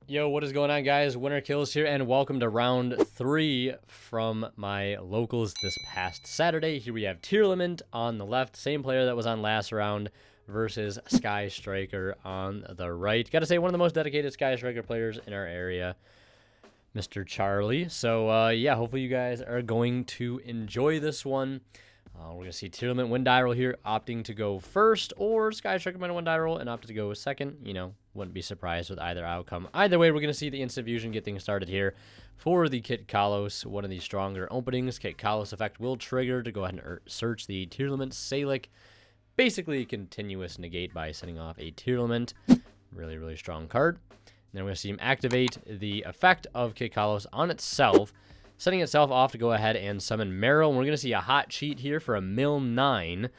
Yo, what is going on, guys? Winner Kills here, and welcome to round 3 from my locals this past Saturday. Here we have Tearlaments on the left, same player that was on last round, versus Sky Striker on the right. Gotta say, one of the most dedicated Sky Striker players in our area, Mr. Charlie. So, yeah, hopefully you guys are going to enjoy this one. We're going to see Tearlaments win die roll here, opting to go first, or Sky Striker might win die roll and opt to go second. You know, wouldn't be surprised with either outcome. Either way, we're going to see the Instant Fusion get things started here for the Kit Kalos, one of the stronger openings. Kit Kalos effect will trigger to go ahead and search the Tearlaments Salic. Basically, a continuous negate by setting off a Tearlament. Really, really strong card. And then we're going to see him activate the effect of Kit Kalos on itself, setting itself off to go ahead and summon Meryl. And we're going to see a hot cheat here for a mill 9.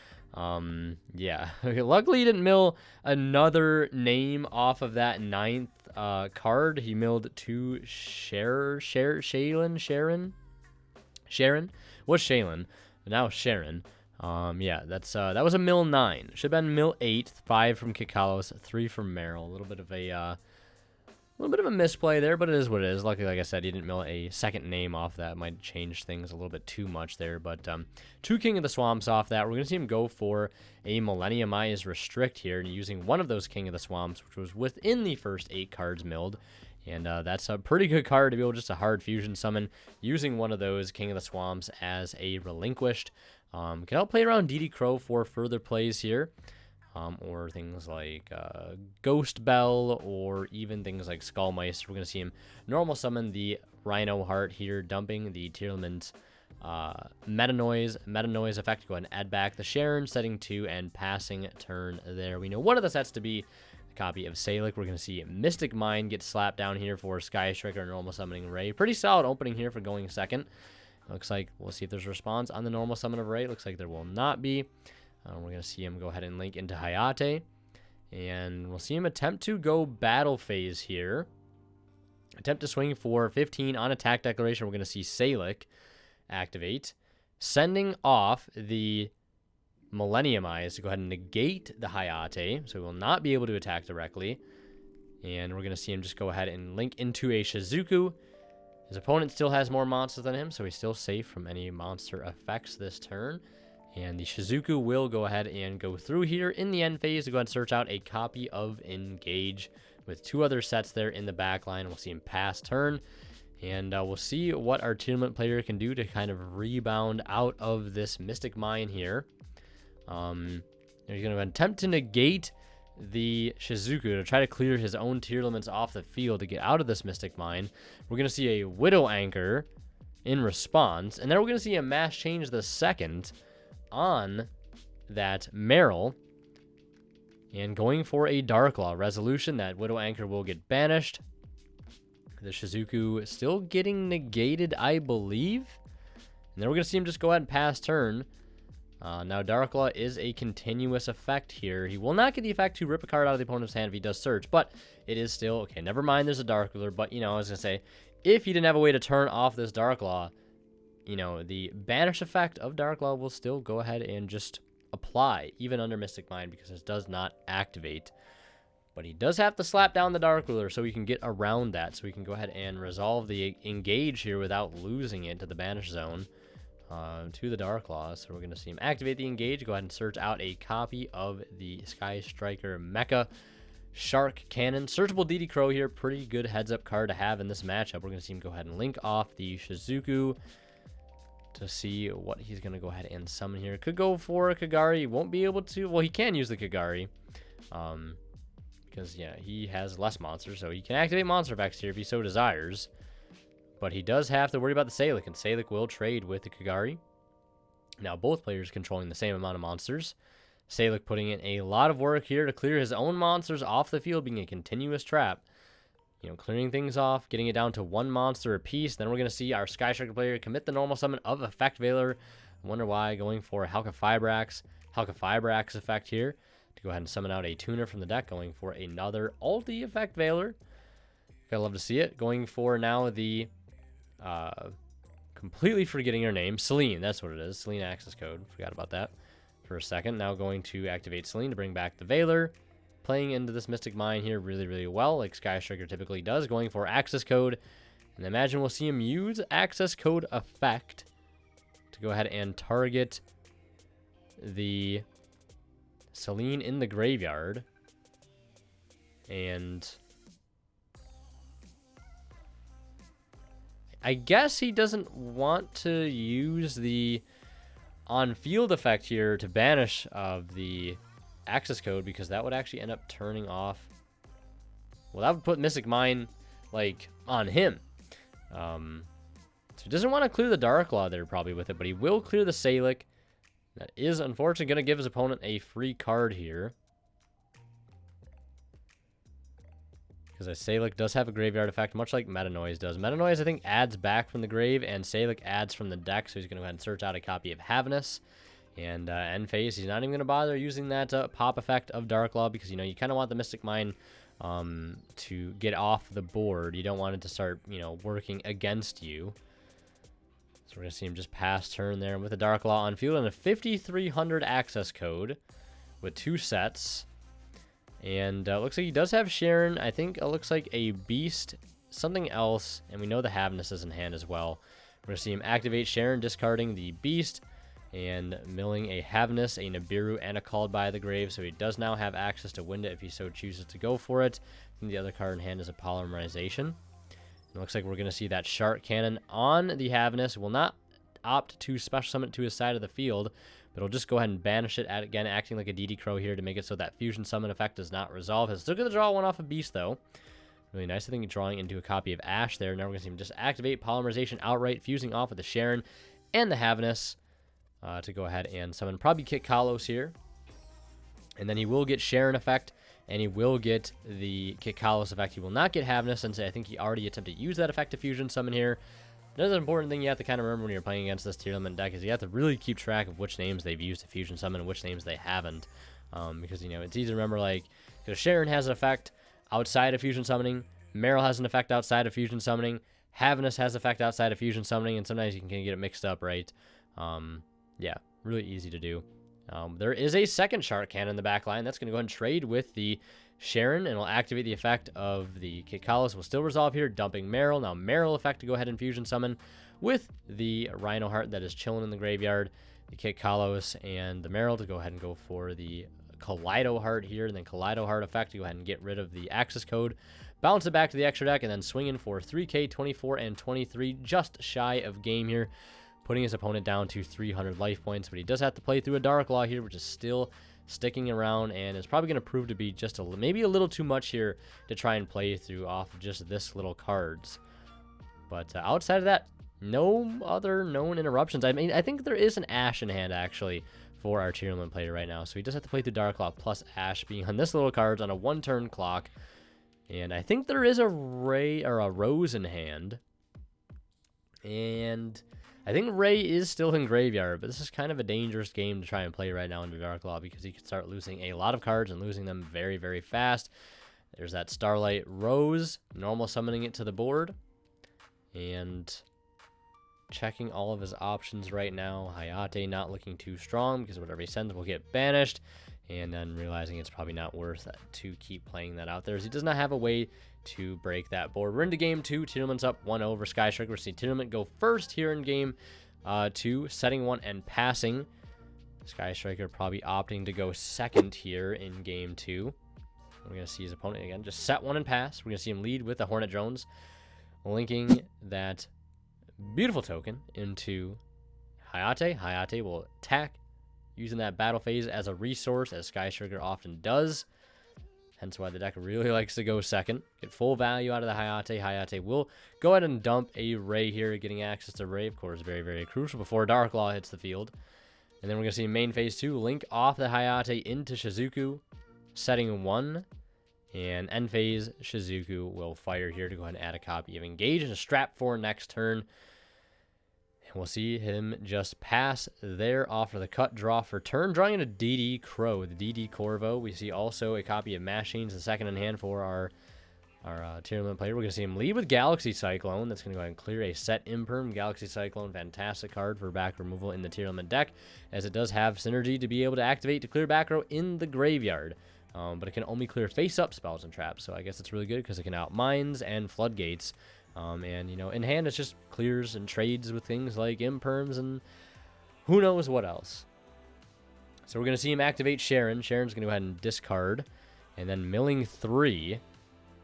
Yeah. Luckily, he didn't mill another name off of that 9th card. He milled 2 Sharon? Was Shaylin. Now Sharon. Yeah, that was a mill 9. Should have been mill 8. 5 from Kit Kalos, 3 from Meryl. A little bit of a misplay there, but it is what it is. Luckily, like I said, he didn't mill a second name off that. Might change things a little bit too much there. But 2 King of the Swamps off that. We're going to see him go for a Millenniumize Restrict here, and using one of those King of the Swamps, which was within the first 8 cards milled. And that's a pretty good card to be able just a hard fusion summon, using one of those King of the Swamps as a Relinquished. Can help play around DD Crow for further plays here. Or things like Ghost Bell, or even things like Skullmeister. We're going to see him normal summon the Rhino Heart here, dumping the Tearlaments Meta Noise effect. Go ahead and add back the Sharon, setting 2, and passing turn there. We know one of the sets to be a copy of Salic. We're going to see Mystic Mind get slapped down here for Sky Striker, normal summoning Ray. Pretty solid opening here for going second. Looks like we'll see if there's a response on the normal summon of Ray. Looks like there will not be. We're going to see him go ahead and link into Hayate. And we'll see him attempt to go battle phase here. Attempt to swing for 15 on attack declaration. We're going to see Salic activate, sending off the Millenniumize to go ahead and negate the Hayate. So he will not be able to attack directly. And we're going to see him just go ahead and link into a Shizuku. His opponent still has more monsters than him, so he's still safe from any monster effects this turn. And the Shizuku will go ahead and go through here in the end phase to go ahead and search out a copy of Engage with 2 other sets there in the back line. We'll see him pass turn. And we'll see what our Tearlaments player can do to kind of rebound out of this Mystic Mine here. He's going to attempt to negate the Shizuku to try to clear his own Tearlaments off the field to get out of this Mystic Mine. We're going to see a Widow Anchor in response. And then we're going to see a Mass Change the second on that Meryl, and going for a Darklaw resolution. That Widow Anchor will get banished. The Shizuku still getting negated, I believe. And then we're going to see him just go ahead and pass turn. Now Darklaw is a continuous effect here. He will not get the effect to rip a card out of the opponent's hand if he does search, but it is still, okay, never mind there's a Darkler, but, you know, I was going to say, if he didn't have a way to turn off this Darklaw, you know, the banish effect of Darklaw will still go ahead and just apply, even under Mystic Mind, because it does not activate. But he does have to slap down the Dark Ruler so we can get around that. So we can go ahead and resolve the Engage here without losing it to the banish zone, to the Darklaw. So we're going to see him activate the Engage, go ahead and search out a copy of the Sky Striker Mecha Shark Cannon. Searchable DD Crow here, pretty good heads-up card to have in this matchup. We're going to see him go ahead and link off the Shizuku to see what he's going to go ahead and summon here. Could go for a Kagari. He won't be able to. Well, he can use the Kagari. Because, yeah, he has less monsters. So he can activate monster effects here if he so desires. But he does have to worry about the Salic. And Salic will trade with the Kagari. Now, both players controlling the same amount of monsters. Salic putting in a lot of work here to clear his own monsters off the field, being a continuous trap. You know, clearing things off, getting it down to 1 monster apiece. Then we're going to see our Sky Striker player commit the normal summon of Effect Veiler. Wonder why, going for Halqifibrax effect here to go ahead and summon out a tuner from the deck, going for another ulti Effect Veiler. Gotta love to see it. Going for now the, completely forgetting her name, Celine, that's what it is, Celine access code, forgot about that for a second. Now going to activate Celine to bring back the Veiler. playing into this Mystic Mine here really, really well, like Sky Striker typically does, going for access code. And I imagine we'll see him use access code effect to go ahead and target the Selene in the graveyard. And I guess he doesn't want to use the on-field effect here to banish the access code, because that would actually end up turning off. Well, that would put Mystic Mine, like, on him. So he doesn't want to clear the Dark Law there probably with it, but he will clear the Salic. That is unfortunately going to give his opponent a free card here, because a Salic does have a graveyard effect, much like Meta Noise does. Meta Noise, I think, adds back from the grave, and Salic adds from the deck, so he's going to go ahead and search out a copy of Havnus. And end phase, he's not even going to bother using that pop effect of Dark Law, because, you know, you kind of want the Mystic Mine to get off the board. You don't want it to start, you know, working against you. So we're going to see him just pass turn there with a Dark Law on field and a 5300 access code with 2 sets. And looks like he does have Sharon. I think it looks like a Beast, something else, and we know the Havnus is in hand as well. We're going to see him activate Sharon, discarding the Beast, and milling a Havnus, a Nibiru, and a Called by the Grave, so he does now have access to wind it if he so chooses to go for it. And the other card in hand is a Polymerization. It looks like we're going to see that Shark Cannon on the Havnus. Will not opt to special summon it to his side of the field, but he'll just go ahead and banish it, again, acting like a DD Crow here to make it so that Fusion Summon effect does not resolve. He's still going to draw one off of Beast, though. Really nice. I think drawing into a copy of Ash there. Now we're going to see him just activate Polymerization outright, fusing off with the Sharon and the Havnus to go ahead and summon probably Kit Kalos here. And then he will get Sharon effect, and he will get the Kit Kalos effect. He will not get Havnus, since I think he already attempted to use that effect to Fusion Summon here. Another important thing you have to kind of remember when you're playing against this Tearlament deck is you have to really keep track of which names they've used to Fusion Summon and which names they haven't. Because, you know, it's easy to remember, like, because Sharon has an effect outside of Fusion Summoning, Meryl has an effect outside of Fusion Summoning, Havnus has an effect outside of Fusion Summoning, and sometimes you can get it mixed up, right? Yeah, really easy to do. There is a second Shark Cannon in the back line. That's going to go ahead and trade with the Sharon, and will activate the effect of the Kit Kalos. Will still resolve here, dumping Meryl. Now Meryl effect to go ahead and Fusion Summon with the Rhino Heart that is chilling in the graveyard, the Kit Kalos, and the Meryl to go ahead and go for the Kaleido Heart here, and then Kaleido Heart effect to go ahead and get rid of the access code, bounce it back to the extra deck, and then swing in for 3k, 24, and 23, just shy of game here, putting his opponent down to 300 life points. But he does have to play through a Dark Law here, which is still sticking around, and is probably going to prove to be just maybe a little too much here to try and play through off of just this little cards. But outside of that, no other known interruptions. I mean, I think there is an Ash in hand, actually, for our Tearlament player right now. So he does have to play through Dark Law plus Ash being on this little cards on a 1-turn clock. And I think there is a Ray or a Rose in hand. And I think Ray is still in graveyard, but this is kind of a dangerous game to try and play right now under Dark Law, because he could start losing a lot of cards and losing them very, very fast. There's that Starlight Rose, normal summoning it to the board. And checking all of his options right now. Hayate not looking too strong, because whatever he sends will get banished. And then realizing it's probably not worth it to keep playing that out there, as he does not have a way to break that board. We're into game 2. Tearlament's up 1-0 over Sky Striker. We're seeing Tearlament go first here in game 2, setting 1 and passing. Sky Striker probably opting to go second here in game 2. We're going to see his opponent again just set 1 and pass. We're going to see him lead with the Hornet Drones, linking that beautiful token into Hayate. Hayate will attack, using that battle phase as a resource, as Sky Striker often does. Hence why the deck really likes to go second. Get full value out of the Hayate. Hayate will go ahead and dump a Ray here. Getting access to Ray, of course, very, very crucial before Dark Law hits the field. And then we're going to see main phase 2, link off the Hayate into Shizuku, setting 1. And end phase, Shizuku will fire here to go ahead and add a copy of Engage and a Strap 4 next turn. We'll see him just pass there off of the cut draw for turn, drawing in a DD Crow, the DD Corvo. We see also a copy of Machines, the second in hand for our Tearlament player. We're going to see him lead with Galaxy Cyclone. That's going to go ahead and clear a set Imperm. Galaxy Cyclone, fantastic card for back removal in the Tearlament deck, as it does have synergy to be able to activate to clear back row in the graveyard. but it can only clear face-up spells and traps, so I guess it's really good because it can out mines and floodgates. And, you know, in hand, it's just clears and trades with things like imperms and who knows what else. So we're going to see him activate Sharon. Sharon's going to go ahead and discard. And then milling 3.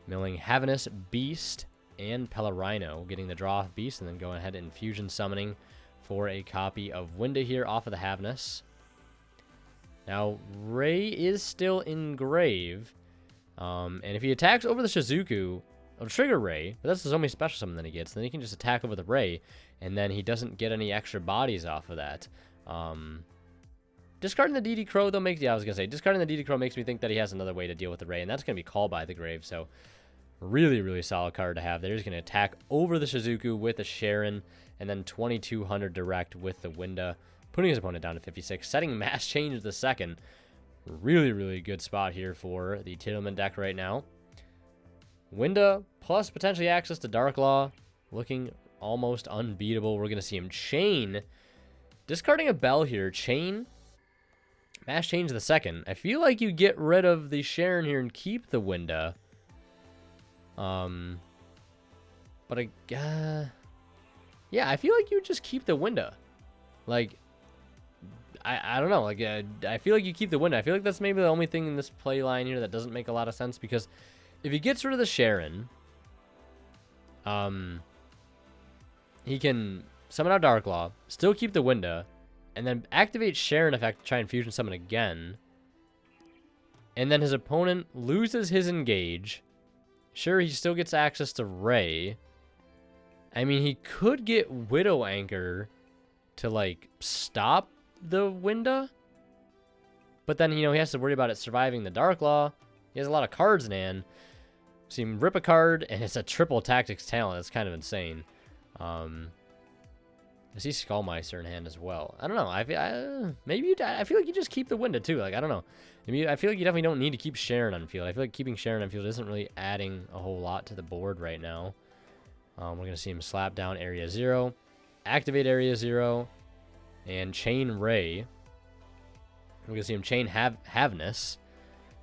Milling Havenous Beast and Pellerino, getting the draw off Beast, and then going ahead and fusion summoning for a copy of Winda here off of the Havenous. Now, Ray is still in Grave. And if he attacks over the Shizuku, it'll trigger Ray, but that's his only special summon that he gets. Then he can just attack over the Ray, and then he doesn't get any extra bodies off of that. Discarding the DD Crow, though, makes... Yeah, I was going to say, discarding the DD Crow makes me think that he has another way to deal with the Ray, and that's going to be Call by the Grave, so really, really solid card to have there. He's going to attack over the Shizuku with a Sharon, and then 2200 direct with the Winda, putting his opponent down to 56, setting Mass Change the second. Really, really good spot here for the Tearlament deck right now. Winda, plus potentially access to Darklaw, looking almost unbeatable. We're going to see him chain. Discarding a Bell here. Chain. Mass Change the second. I feel like you get rid of the Sharon here and keep the Winda. But yeah, I feel like you just keep the Winda. Like, I don't know. Like, I feel like you keep the Winda. I feel like that's maybe the only thing in this play line here that doesn't make a lot of sense, because if he gets rid of the Sharon, he can summon out Darklaw, still keep the Winda, and then activate Sharon effect to try and fusion summon again. And then his opponent loses his engage. Sure, he still gets access to Ray. I mean, he could get Widow Anchor to, like, stop the Winda. But then, you know, he has to worry about it surviving the Darklaw. He has a lot of cards in hand. See him rip a card, and it's a triple tactics talent. That's kind of insane. I see Skullmeister in hand as well. I don't know. I feel like you just keep the Winda too. Like, I don't know. I feel like you definitely don't need to keep Sharon on field. I feel like keeping Sharon on field isn't really adding a whole lot to the board right now. We're going to see him slap down Area 0, activate Area 0, and chain Ray. We're going to see him chain Havenous.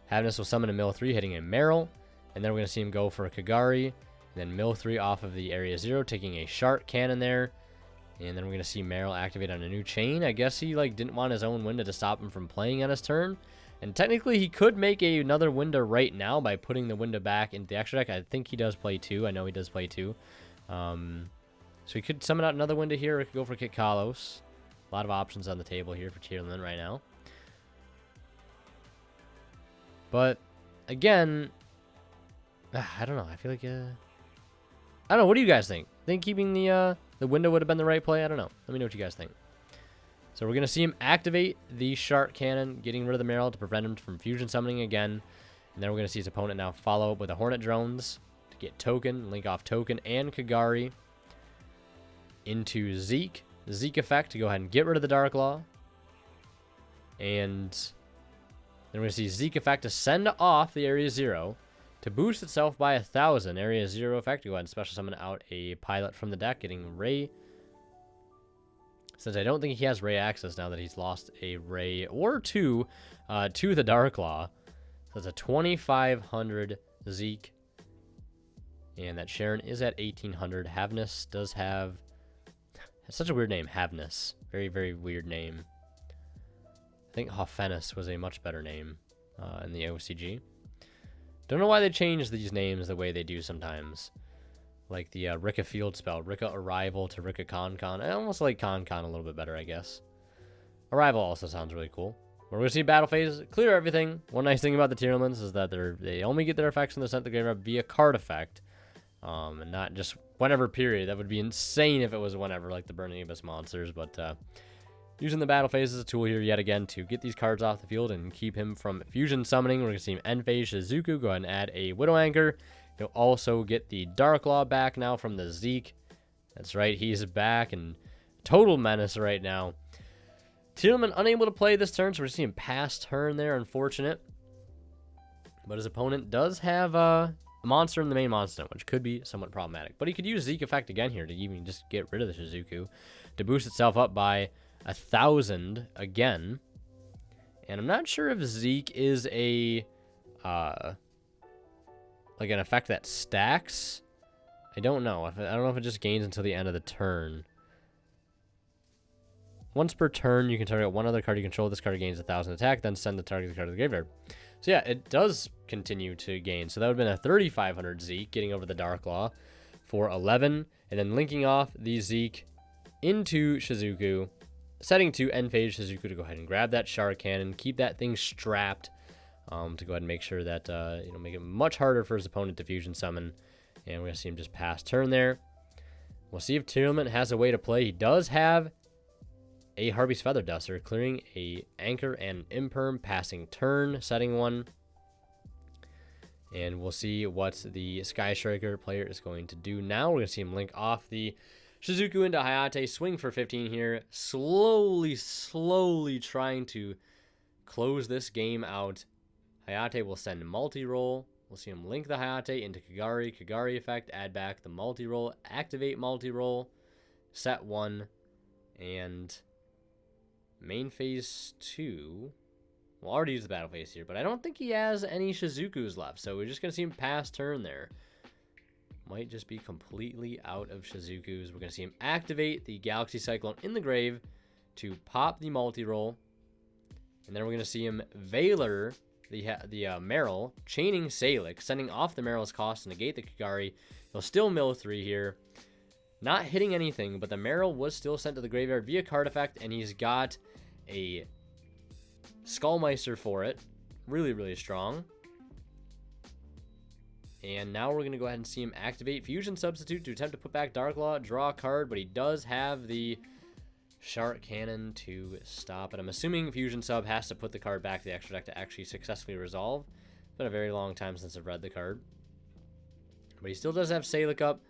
Havenous will summon a Mill 3, hitting a Meryl. And then we're going to see him go for a Kagari. And then Mill 3 off of the Area 0, taking a Shark Cannon there. And then we're going to see Meryl activate on a new chain. I guess he didn't want his own Winda to stop him from playing on his turn. And technically, he could make another Winda right now by putting the Winda back into the extra deck. I think he does play 2. I know he does play 2. So he could summon out another Winda here, or he could go for Kit Kalos. A lot of options on the table here for Tearlament right now. But, again, I don't know. I feel like... I don't know. What do you guys think? Think keeping the Winda would have been the right play? I don't know. Let me know what you guys think. So we're going to see him activate the Shark Cannon, getting rid of the Meryl to prevent him from fusion summoning again. And then we're going to see his opponent now follow up with a Hornet Drones to get Token, link off Token and Kagari into Zeke. The Zeke effect to go ahead and get rid of the Darklaw. And then we're going to see Zeke effect to send off the Area 0 to boost itself by 1,000. Area 0 effect to go ahead and special summon out a pilot from the deck, getting Ray. Since I don't think he has Ray access now that he's lost a Ray or 2 to the Darklaw. So it's a 2,500 Zeke. And that Sharon is at 1,800. Havenous does have... It's such a weird name, Havenous. Very, very weird name. I think Hofenus was a much better name in the OCG. Don't know why they change these names the way they do sometimes. Like the Rika field spell. Rika Arrival to Rika Con-Con. I almost like Con-Con a little bit better, I guess. Arrival also sounds really cool. We're going to see battle phase. Clear everything. One nice thing about the Tearlaments is that they only get their effects when they're sent to the graveyard via card effect. And not just whenever period. That would be insane if it was whenever, like the Burning Abyss monsters. But using the battle phase as a tool here yet again to get these cards off the field and keep him from fusion summoning. We're going to see him end phase Shizuku. Go ahead and add a Widow Anchor. He'll also get the Darklaw back now from the Zeke. That's right, he's back and total menace right now. Tearlament unable to play this turn, so we're seeing him pass turn there. Unfortunate. But his opponent does have a monster in the main monster, which could be somewhat problematic. But he could use Zeke effect again here to even just get rid of the Shizuku to boost itself up by 1,000 again. And I'm not sure if Zeke is a like an effect that stacks. I don't know. I don't know if it just gains until the end of the turn. Once per turn, you can target one other card you control. This card gains 1,000 attack, then send the target card to the graveyard. So yeah, it does continue to gain. So that would have been a 3,500 Zeke, getting over the Dark Law for 11, and then linking off the Zeke into Shizuku, setting to end phase Shizuku to go ahead and grab that Shark Cannon, keep that thing strapped, to go ahead and make sure that, make it much harder for his opponent to fusion summon. And we're going to see him just pass turn there. We'll see if Tearlament has a way to play. He does have a Harvey's Feather Duster, clearing a Anchor and Imperm, passing turn, setting one. And we'll see what the Sky Striker player is going to do now. We're going to see him link off the Shizuku into Hayate, swing for 15 here, slowly trying to close this game out. Hayate will send multi-roll. We'll see him link the Hayate into Kagari. Kagari effect, add back the multi-roll, activate multi-roll, set one, and main phase 2. We'll already use the battle phase here, but I don't think he has any Shizukus left, so we're just going to see him pass turn there. Might just be completely out of Shizukus. We're going to see him activate the Galaxy Cyclone in the grave to pop the multi-roll. And then we're going to see him Valor the Meryl, chaining Salic, sending off the Meryl's cost to negate the Kagari. He'll still mill 3 here. Not hitting anything, but the Meryl was still sent to the graveyard via card effect, and he's got a Skullmeister for it. Really strong. And now we're going to go ahead and see him activate Fusion Substitute to attempt to put back Dark Law, draw a card, but he does have the Shark Cannon to stop it. I'm assuming Fusion Sub has to put the card back to the extra deck to actually successfully resolve. It's been a very long time since I've read the card. But he still does have Salic up.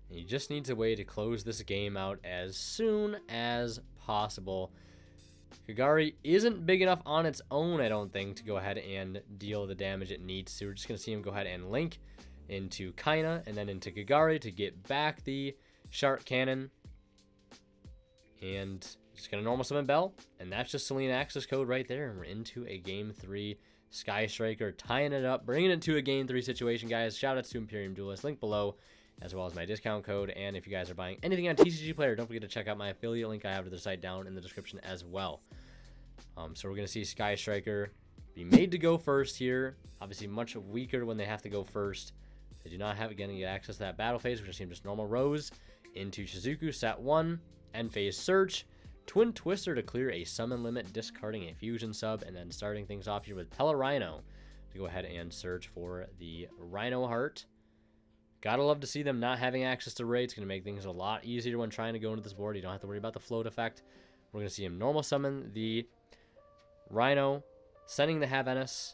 And he just needs a way to close this game out as soon as possible. Kagari isn't big enough on its own, I don't think, to go ahead and deal the damage it needs to. We're just going to see him go ahead and link into Kaina and then into Kagari to get back the Shark Cannon. And just going to normal summon Bell. And that's just Selena access code right there. And we're into a Game 3 Sky Striker, tying it up, bringing it to a Game 3 situation, guys. Shoutouts to Imperium Duelist. Link below, as well as my discount code. And if you guys are buying anything on TCG Player, don't forget to check out my affiliate link I have to the site down in the description as well. So we're going to see Sky Striker be made to go first here. Obviously much weaker when they have to go first. They do not have, again, get access to that battle phase. We're going to see him just normal Rose into Shizuku, set 1, end phase Search, Twin Twister to clear a summon limit, discarding a Fusion Sub, and then starting things off here with Pella Rhino to go ahead and search for the Rhino Heart. Gotta love to see them not having access to Ray. It's going to make things a lot easier when trying to go into this board. You don't have to worry about the float effect. We're going to see him normal summon the Rhino, sending the Havanus,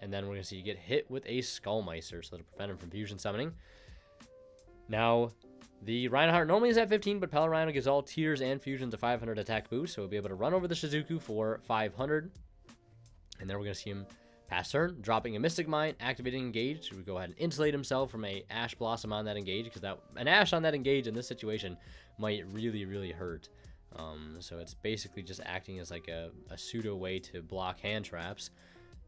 and then we're going to see you get hit with a Skullmeister, so that'll prevent him from fusion summoning. Now, the Rhino Heart normally is at 15, but Pella Rhino gives all tiers and fusions a 500 attack boost, so we'll be able to run over the Shizuku for 500. And then we're going to see him pass turn, dropping a Mystic Mine, activating Engage. So we go ahead and insulate himself from a Ash Blossom on that Engage, because an Ash on that Engage in this situation might really hurt. So it's basically just acting as like a pseudo way to block hand traps,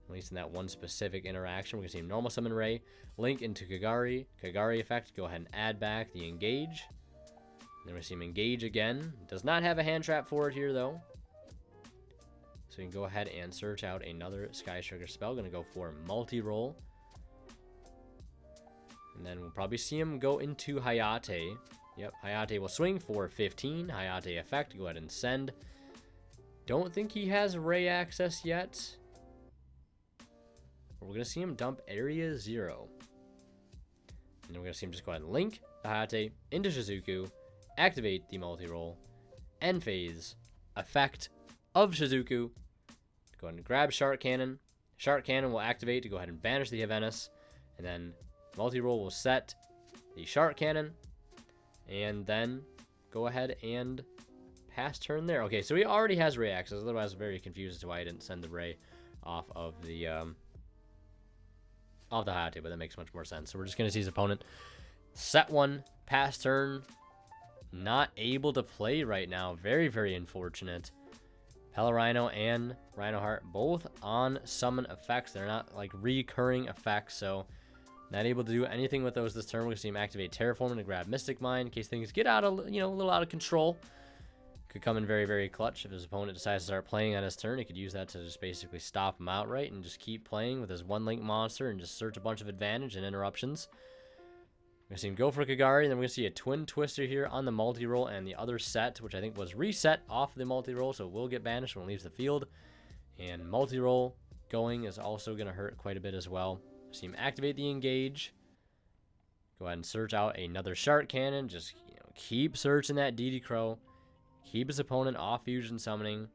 at least in that one specific interaction. We're going to see him normal summon Ray, link into Kagari, Kagari effect, go ahead and add back the Engage. Then we see him Engage again. Does not have a hand trap for it here though. So you can go ahead and search out another Sky Striker spell. Going to go for multi-roll. And then we'll probably see him go into Hayate. Yep, Hayate will swing for 15. Hayate effect, go ahead and send. Don't think he has Ray access yet. We're going to see him dump Area 0. And then we're going to see him just go ahead and link the Hayate into Shizuku, activate the multi-roll, end phase, effect of Shizuku. Go ahead and grab Shark Cannon. Shark Cannon will activate to go ahead and banish the Havanus. And then multi-roll will set the Shark Cannon. And then go ahead and pass turn there. Okay, so he already has Ray access. Otherwise, I'm very confused as to why I didn't send the Ray off of the Hayate, but that makes much more sense. So we're just going to see his opponent set 1, pass turn. Not able to play right now. Very unfortunate. Rhino and Rhinoheart both on summon effects. They're not like recurring effects, so not able to do anything with those this turn. We're going to see him activate Terraforming to grab Mystic Mine in case things get out of, a little out of control. Could come in very, very clutch if his opponent decides to start playing on his turn. He could use that to just basically stop him outright and just keep playing with his 1-link monster and just search a bunch of advantage and interruptions. We're going to see him go for Kagari, and then we're going to see a Twin Twister here on the multi-roll and the other set, which I think was reset off the multi-roll, so it will get banished when it leaves the field. And multi-roll going is also going to hurt quite a bit as well. See him activate the Engage. Go ahead and search out another Shark Cannon. Just keep searching that DD Crow. Keep his opponent off fusion summoning.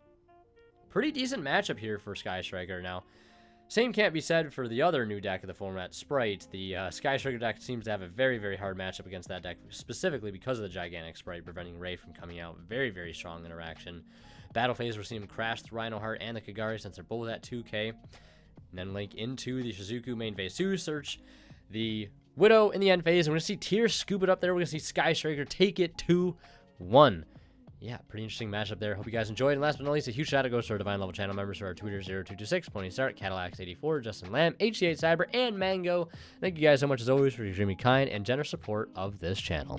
Pretty decent matchup here for Sky Striker. Now, same can't be said for the other new deck of the format, Sprite. The Sky Striker deck seems to have a very, very hard matchup against that deck, specifically because of the gigantic Sprite, preventing Ray from coming out. Very, very strong interaction. Battle phase, we're seeing him crash the Rhinoheart and the Kagari since they're both at 2k. And then link into the Shizuku main phase 2, search the Widow in the end phase. And we're going to see Tear scoop it up there. We're going to see Sky Striker take it 2-1. Yeah, pretty interesting matchup there. Hope you guys enjoyed. And last but not least, a huge shout out goes to our Divine Level channel members, who are Twitter 0226, Pony Start, Cadillacs84, Justin Lamb, HC8 Cyber, and Mango. Thank you guys so much as always for your extremely kind and generous support of this channel.